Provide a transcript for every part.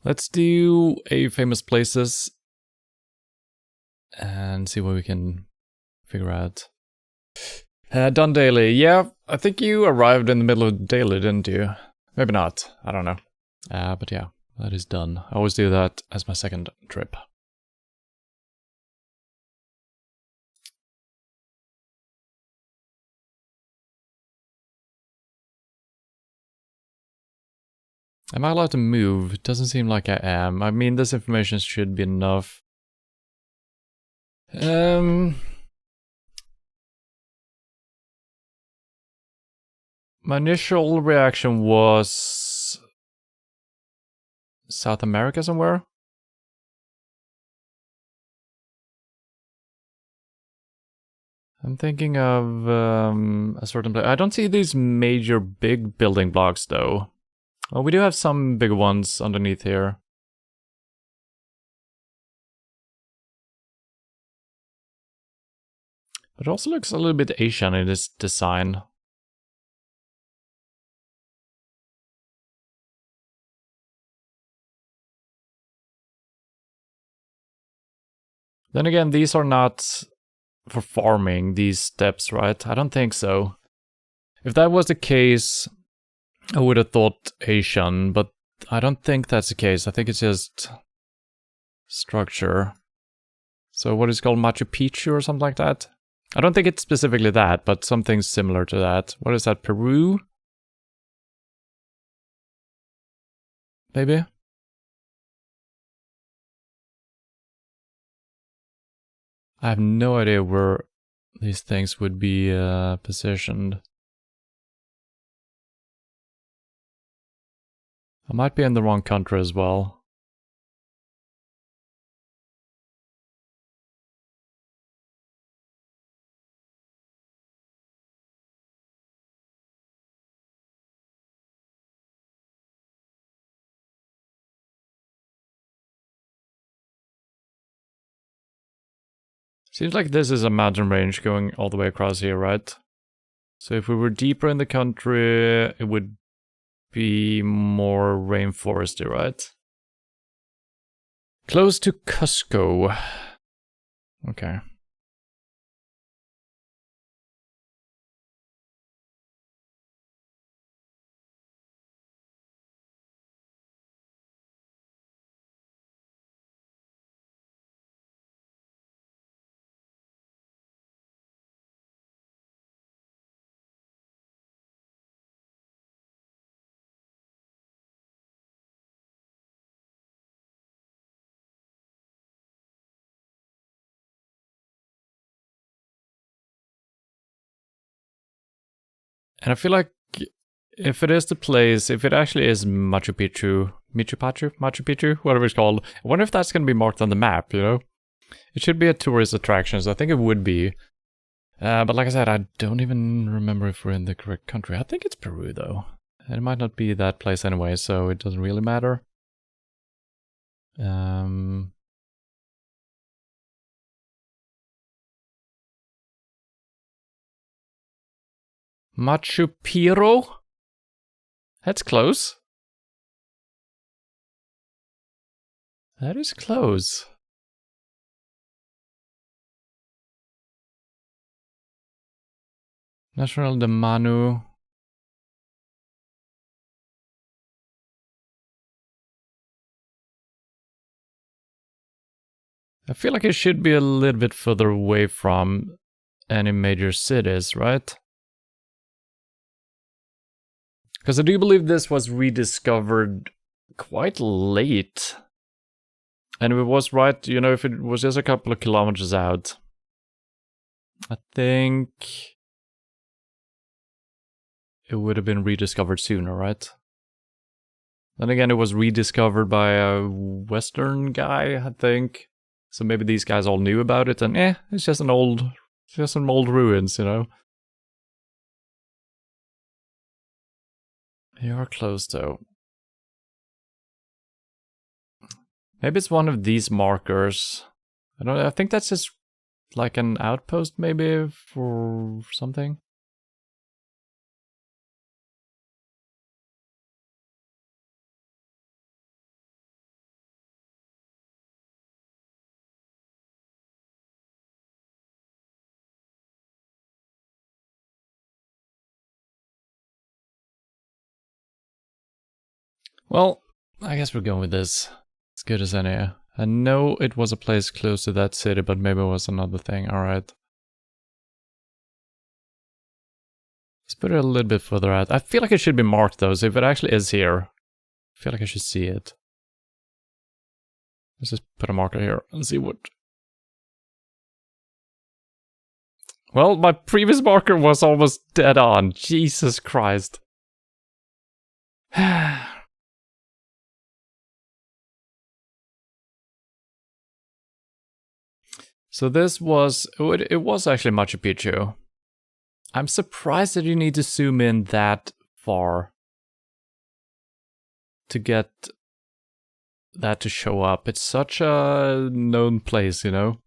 Let's do a famous places and see what we can figure out. Done daily. Yeah, I think you arrived in the middle of daily, didn't you? Maybe not. I don't know. But yeah, that is done. I always do that as my second trip. Am I allowed to move? It doesn't seem like I am. I mean, this information should be enough. My initial reaction was South America somewhere. I'm thinking of a certain place. I don't see these major big building blocks though. Well, we do have some big ones underneath here. But it also looks a little bit Asian in its design. Then again, these are not for farming, these steps, right? I don't think so. If that was the case, I would have thought Asian, but I don't think that's the case. I think it's just structure. So what is it called, Machu Picchu or something like that? I don't think it's specifically that, but something similar to that. What is that, Peru? Maybe? I have no idea where these things would be positioned. I might be in the wrong country as well. Seems like this is a mountain range going all the way across here, right? So if we were deeper in the country, it would be more rainforesty, right? Close to Cusco. Okay. And I feel like if it is the place, if it actually is Machu Picchu, whatever it's called, I wonder if that's going to be marked on the map, you know? It should be a tourist attraction, so I think it would be. But like I said, I don't even remember if we're in the correct country. I think it's Peru, though. And it might not be that place anyway, so it doesn't really matter. Machu Picchu? That's close. That is close. National de Manu. I feel like it should be a little bit further away from any major cities, right? Because I do believe this was rediscovered quite late. And if it was right, you know, if it was just a couple of kilometers out, I think it would have been rediscovered sooner, right? Then again, it was rediscovered by a Western guy, I think. So maybe these guys all knew about it, and it's just some old ruins, you know. You are close, though. Maybe it's one of these markers. I don't know, I think that's just like an outpost, maybe, for something. Well, I guess we're going with this. As good as any. I know it was a place close to that city, but maybe it was another thing. Alright. Let's put it a little bit further out. I feel like it should be marked though, so if it actually is here, I feel like I should see it. Let's just put a marker here and see what... Well, my previous marker was almost dead on. Jesus Christ. So this was... It was actually Machu Picchu. I'm surprised that you need to zoom in that far to get that to show up. It's such a known place, you know?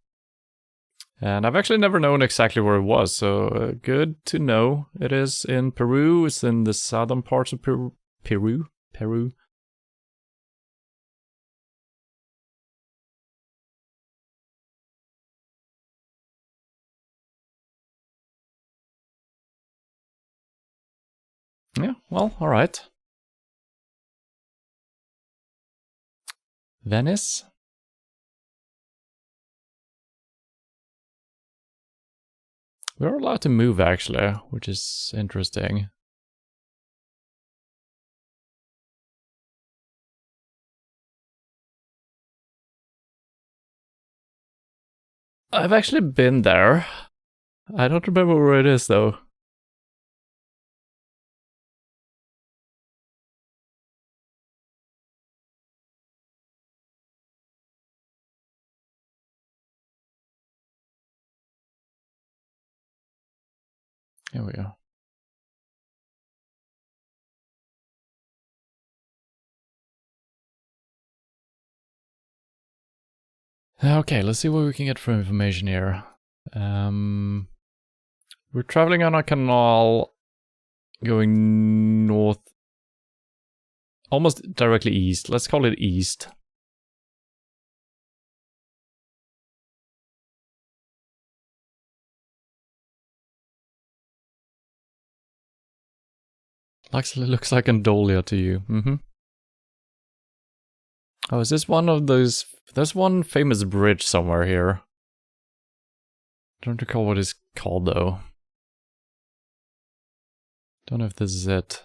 And I've actually never known exactly where it was, so good to know. It is in Peru. It's in the southern parts of Peru. Yeah, well, alright. Venice? We're allowed to move, actually, which is interesting. I've actually been there. I don't remember where it is, though. Here we go. Okay, let's see what we can get for information here. We're traveling on a canal going north, almost directly east. Let's call it east. Looks like Andolia to you. Mm-hmm. Oh, is this one of those... There's one famous bridge somewhere here. I don't recall what it's called, though. Don't know if this is it.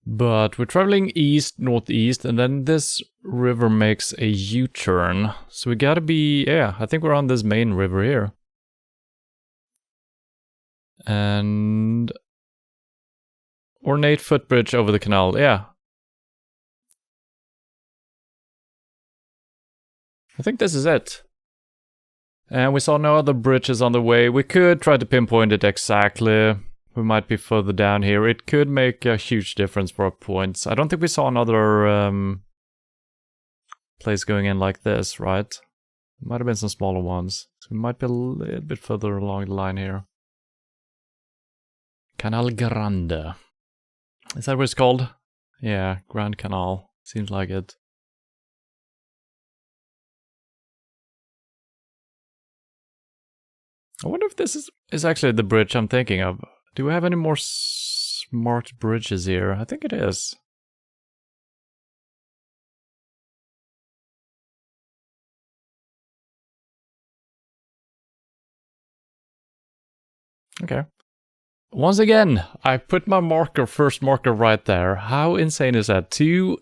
But we're traveling east, northeast, and then this river makes a U-turn. So we gotta be... Yeah, I think we're on this main river here. And... ornate footbridge over the canal, yeah. I think this is it. And we saw no other bridges on the way. We could try to pinpoint it exactly. We might be further down here. It could make a huge difference for our points. I don't think we saw another place going in like this, right? Might have been some smaller ones. So we might be a little bit further along the line here. Canal Grande. Is that what it's called? Yeah, Grand Canal. Seems like it. I wonder if this is actually the bridge I'm thinking of. Do we have any more smart bridges here? I think it is. Okay. Once again, I put my first marker right there. How insane is that? 2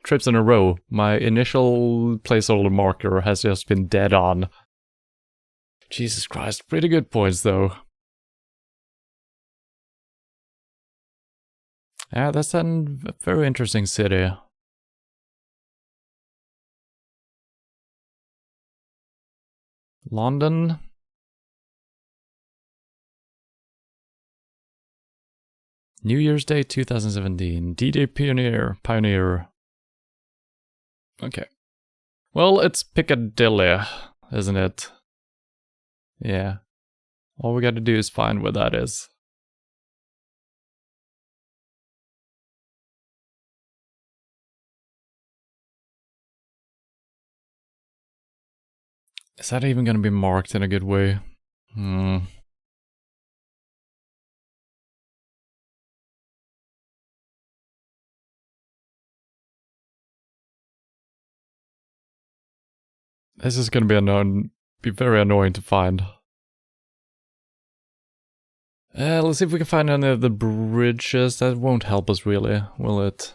trips in a row, my initial placeholder marker has just been dead on. Jesus Christ, pretty good points though. Yeah, that's a very interesting city. London. New Year's Day 2017. D-Day Pioneer. Okay. Well, it's Piccadilly, isn't it? Yeah. All we gotta do is find where that is. Is that even gonna be marked in a good way? This is gonna be very annoying to find. Let's see if we can find any of the bridges. That won't help us really, will it?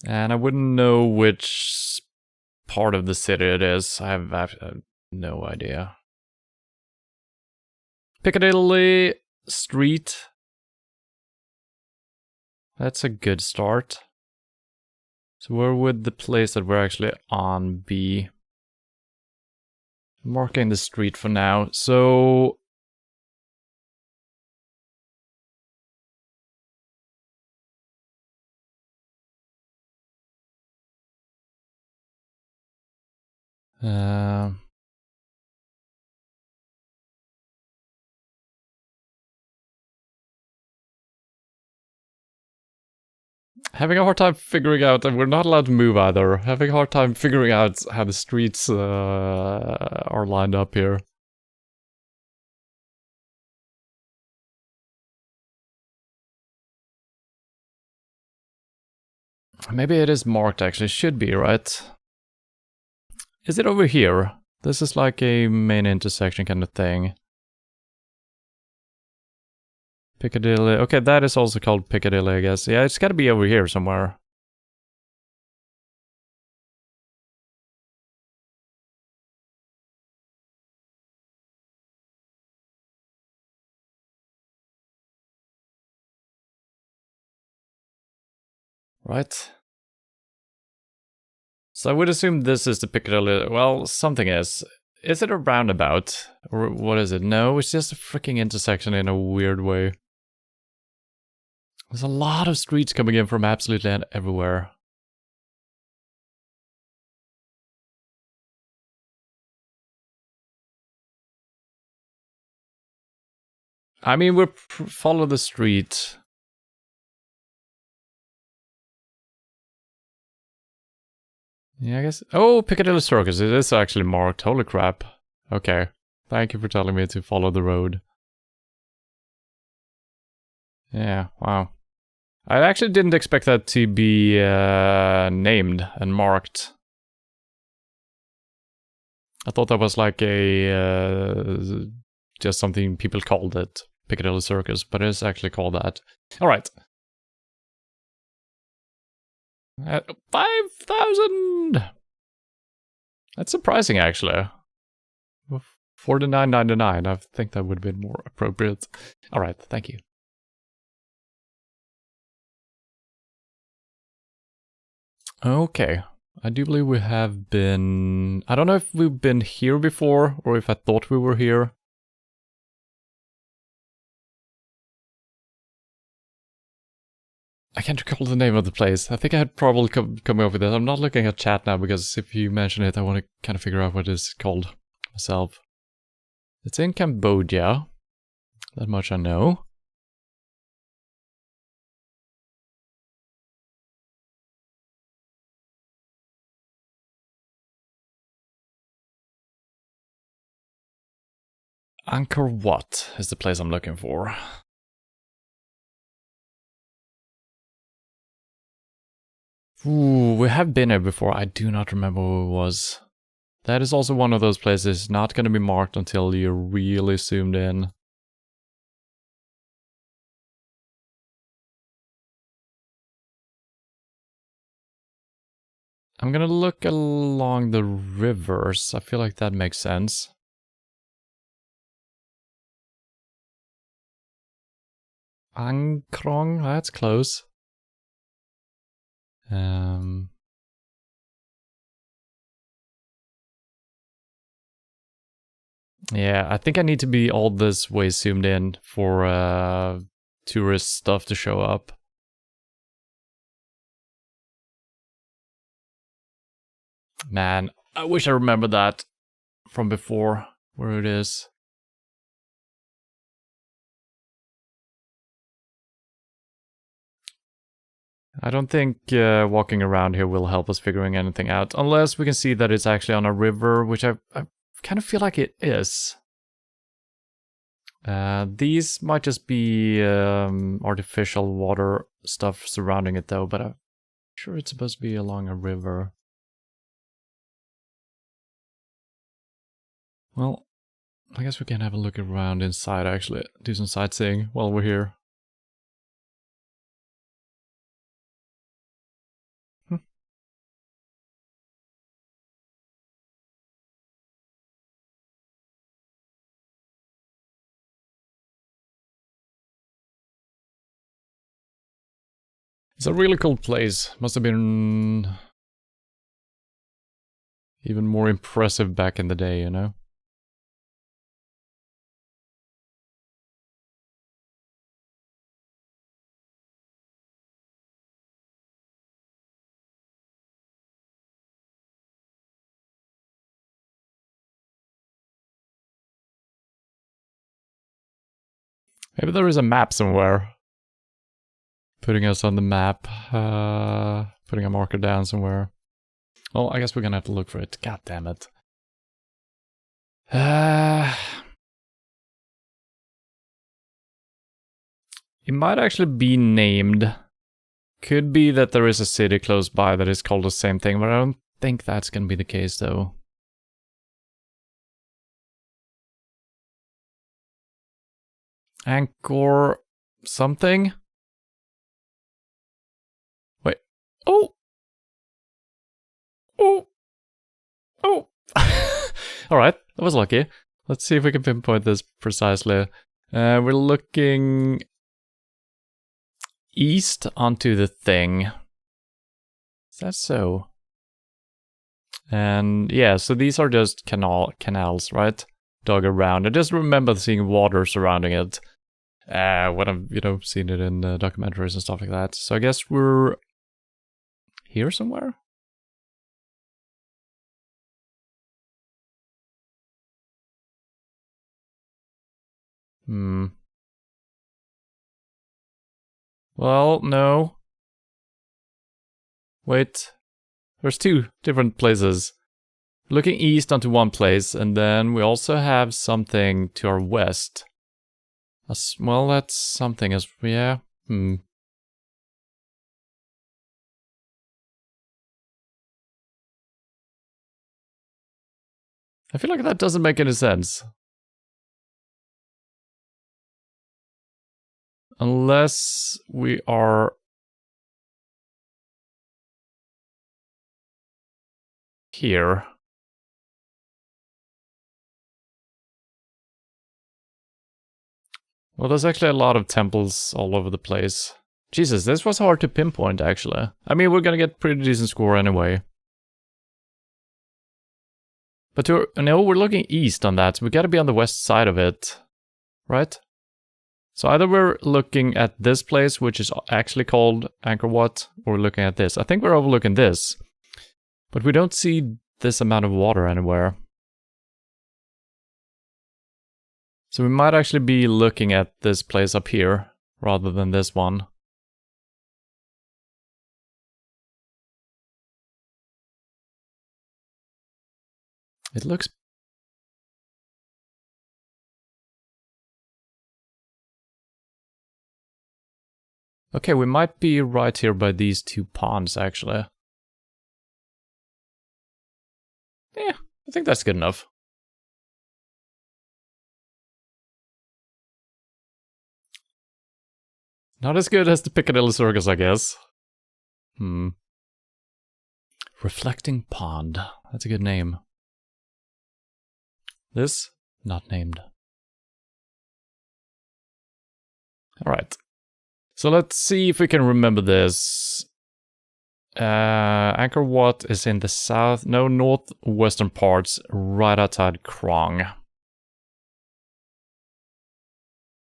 And I wouldn't know which part of the city it is. I have no idea. Piccadilly Street. That's a good start. So where would the place that we're actually on be? Marking the street for now. So having a hard time figuring out, and we're not allowed to move either. Having a hard time figuring out how the streets are lined up here. Maybe it is marked actually, it should be, right? Is it over here? This is like a main intersection kind of thing. Piccadilly, okay, that is also called Piccadilly, I guess. Yeah, it's gotta be over here somewhere. Right. So I would assume this is the Piccadilly. Well, something is. Is it a roundabout? Or what is it? No, it's just a freaking intersection in a weird way. There's a lot of streets coming in from absolutely everywhere. I mean, we're follow the street. Yeah, I guess. Oh, Piccadilly Circus. It is actually marked. Holy crap. Okay. Thank you for telling me to follow the road. Yeah, wow. I actually didn't expect that to be named and marked. I thought that was like a just something people called it, Piccadilly Circus, but it's actually called that. All right. 5,000. That's surprising, actually. 49.99. I think that would have been more appropriate. All right, thank you. Okay. I do believe we have been... I don't know if we've been here before, or if I thought we were here. I can't recall the name of the place. I think I had probably come up with it. I'm not looking at chat now, because if you mention it, I want to kind of figure out what it's called myself. It's in Cambodia. That much I know. Angkor Wat is the place I'm looking for. Ooh, we have been here before. I do not remember where it was. That is also one of those places not going to be marked until you're really zoomed in. I'm going to look along the rivers. I feel like that makes sense. Angkrong, that's close. Yeah, I think I need to be all this way zoomed in for tourist stuff to show up. Man, I wish I remembered that from before, where it is. I don't think walking around here will help us figuring anything out, unless we can see that it's actually on a river, which I kind of feel like it is. These might just be artificial water stuff surrounding it though, but I'm sure it's supposed to be along a river. Well, I guess we can have a look around inside actually, do some sightseeing while we're here. It's a really cool place. Must have been even more impressive back in the day, you know? Maybe there is a map somewhere. Putting us on the map. Putting a marker down somewhere. Well, I guess we're gonna have to look for it. God damn it. It might actually be named. Could be that there is a city close by that is called the same thing, but I don't think that's gonna be the case though. Angkor something? Wait. Oh! Oh! Oh! Alright, that was lucky. Let's see if we can pinpoint this precisely. We're looking east onto the thing. Is that so? And yeah, so these are just canals, right? Dug around. I just remember seeing water surrounding it. When I've, you know, seen it in documentaries and stuff like that. So I guess we're here somewhere? Well, no. Wait. There's two different places. Looking east onto one place, and then we also have something to our west. Well, that's something as... yeah. I feel like that doesn't make any sense. Unless we are... here. Well, there's actually a lot of temples all over the place. Jesus, this was hard to pinpoint, actually. I mean, we're gonna get pretty decent score anyway. But no, we're looking east on that, so we gotta be on the west side of it. Right? So either we're looking at this place, which is actually called Angkor Wat, or we're looking at this. I think we're overlooking this. But we don't see this amount of water anywhere. So we might actually be looking at this place up here, rather than this one. It looks... okay, we might be right here by these two ponds, actually. Yeah, I think that's good enough. Not as good as the Piccadilly Circus, I guess. Reflecting Pond. That's a good name. This? Not named. Alright. So let's see if we can remember this. Angkor Wat is in the northwestern parts, right outside Krong.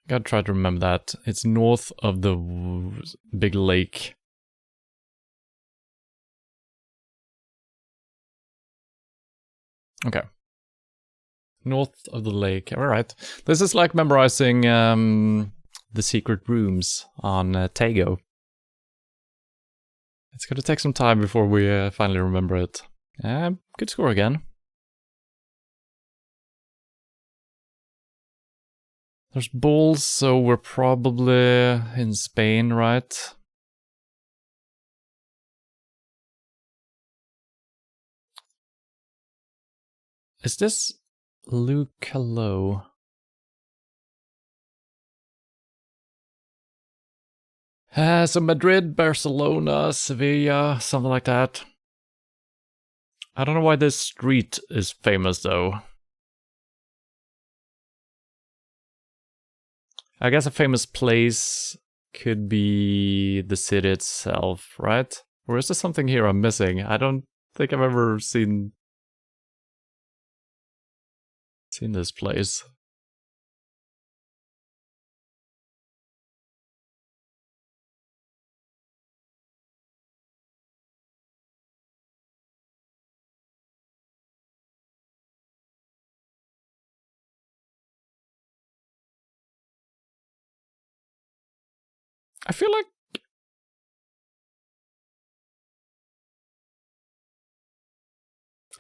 Gotta try to remember that. It's north of the big lake. Okay. North of the lake. Alright. This is like memorizing the secret rooms on Tago. It's gonna take some time before we finally remember it. Good score again. There's bulls, so we're probably in Spain, right? Is this Lucalo? So Madrid, Barcelona, Sevilla, something like that. I don't know why this street is famous though. I guess a famous place could be the city itself, right? Or is there something here I'm missing? I don't think I've ever seen this place. I feel like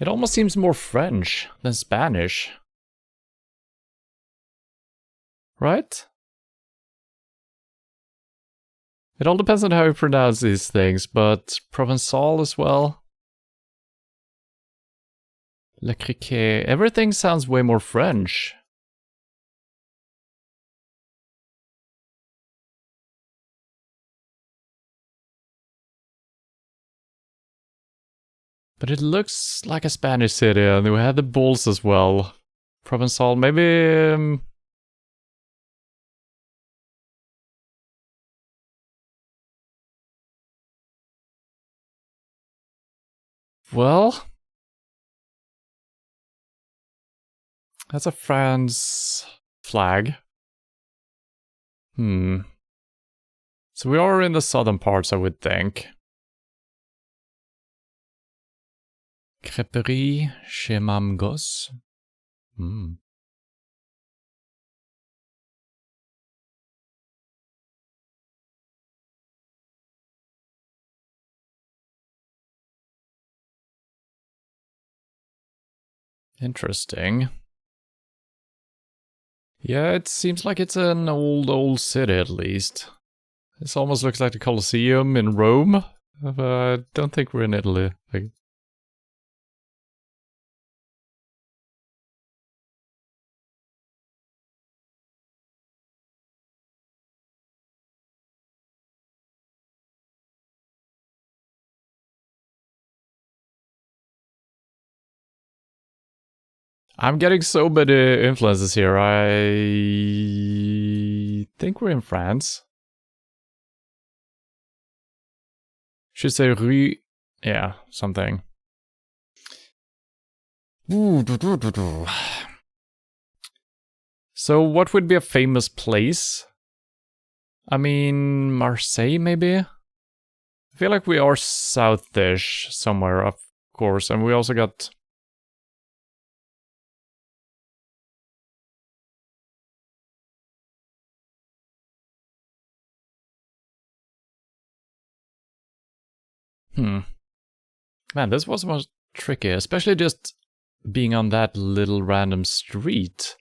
it almost seems more French than Spanish. Right? It all depends on how you pronounce these things, but Provençal as well. Le Criquet. Everything sounds way more French. But it looks like a Spanish city, and we have the bulls as well. Provençal, maybe... well... that's a France flag. So we are in the southern parts, I would think. Crêperie chez Mam Gosse. Interesting. Yeah, it seems like it's an old city at least. This almost looks like the Colosseum in Rome. I don't think we're in Italy. I'm getting so many influences here. I think we're in France. Should say rue. Yeah, something. So what would be a famous place? I mean, Marseille maybe? I feel like we are southish somewhere, of course, and we also got... Man, this was much tricky, especially just being on that little random street.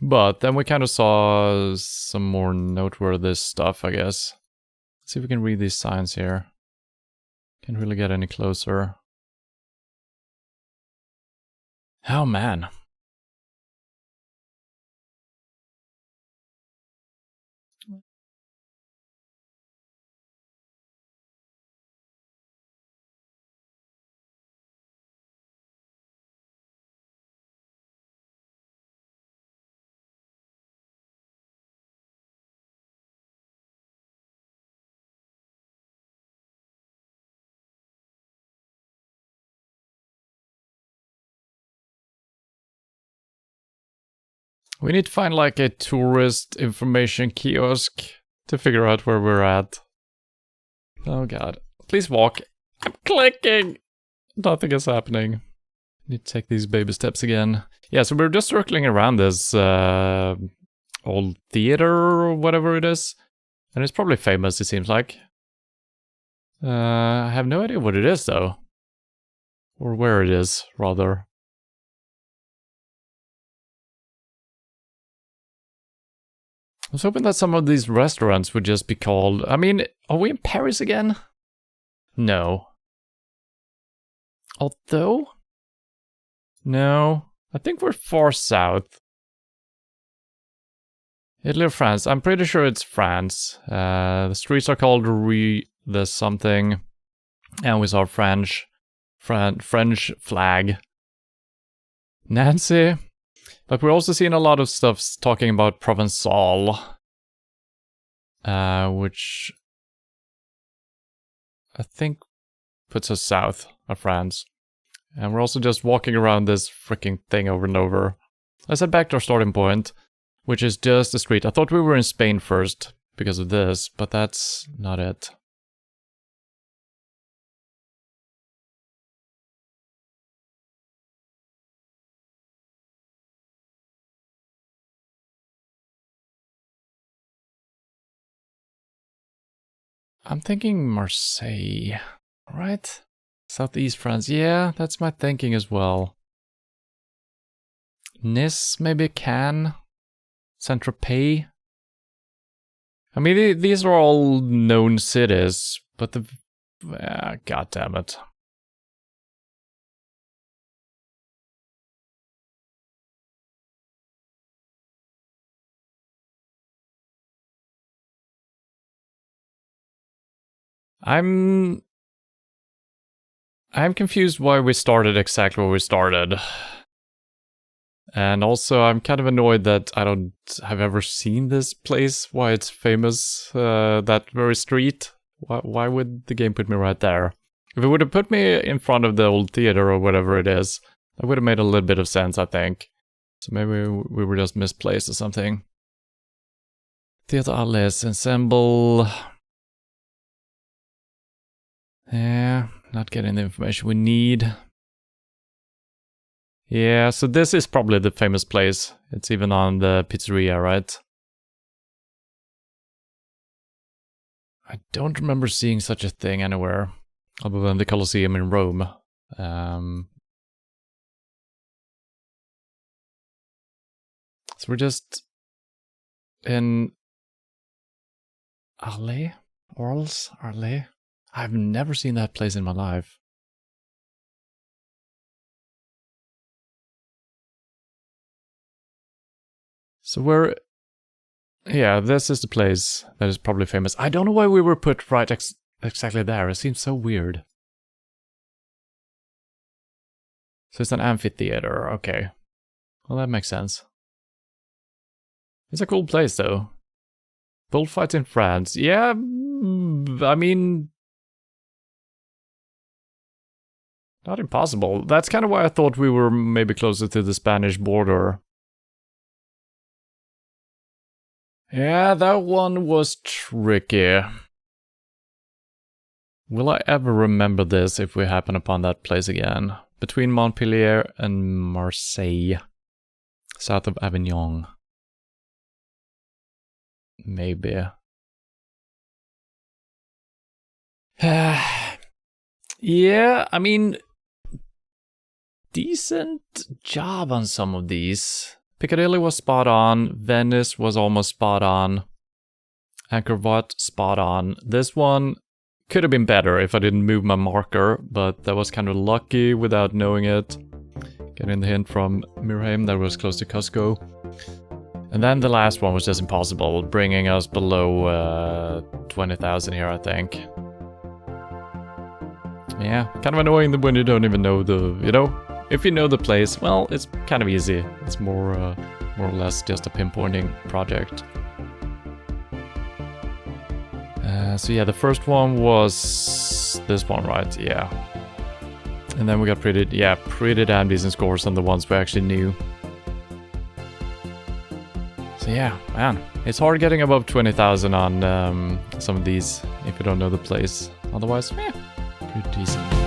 But then we kind of saw some more noteworthy stuff, I guess. Let's see if we can read these signs here. Can't really get any closer. Oh man. We need to find like a tourist information kiosk to figure out where we're at. Oh god. Please walk. I'm clicking! Nothing is happening. Need to take these baby steps again. Yeah, so we're just circling around this old theater or whatever it is. And it's probably famous, it seems like. I have no idea what it is, though. Or where it is, rather. I was hoping that some of these restaurants would just be called... I mean, are we in Paris again? No. Although... No. I think we're far south. Italy or France? I'm pretty sure it's France. The streets are called the something. And we saw French flag. Nancy. But we're also seeing a lot of stuff talking about Provençal. Which I think puts us south of France. And we're also just walking around this freaking thing over and over. Let's head back to our starting point, which is just the street. I thought we were in Spain first because of this, but that's not it. I'm thinking Marseille, right? Southeast France. Yeah, that's my thinking as well. Nice, maybe Cannes, Saint-Tropez. I mean, these are all known cities, but the... God damn it. I'm confused why we started exactly where we started. And also, I'm kind of annoyed that I don't have ever seen this place, why it's famous, that very street. Why would the game put me right there? If it would have put me in front of the old theater or whatever it is, that would have made a little bit of sense, I think. So maybe we were just misplaced or something. Theater Alles, Ensemble... Yeah, not getting the information we need. Yeah, so this is probably the famous place. It's even on the pizzeria, right? I don't remember seeing such a thing anywhere, other than the Colosseum in Rome. So we're just in Arles? Orles? Arles? I've never seen that place in my life. So we're... Yeah, this is the place that is probably famous. I don't know why we were put right exactly there. It seems so weird. So it's an amphitheater, okay. Well, that makes sense. It's a cool place, though. Bullfights in France. Yeah, I mean... Not impossible. That's kind of why I thought we were maybe closer to the Spanish border. Yeah, that one was tricky. Will I ever remember this if we happen upon that place again? Between Montpellier and Marseille. South of Avignon. Maybe. Yeah, I mean... Decent job on some of these. Piccadilly was spot on. Venice was almost spot on. Angkor Wat, spot on. This one could have been better if I didn't move my marker, but that was kind of lucky without knowing it. Getting the hint from Mirheim that was close to Cusco. And then the last one was just impossible, bringing us below 20,000 here, I think. Yeah, kind of annoying when you don't even know the, you know? If you know the place, well, it's kind of easy. It's more or less just a pinpointing project. So yeah, the first one was this one, right? Yeah. And then we got pretty damn decent scores on the ones we actually knew. So yeah, man, it's hard getting above 20,000 on some of these if you don't know the place. Otherwise, yeah, pretty decent.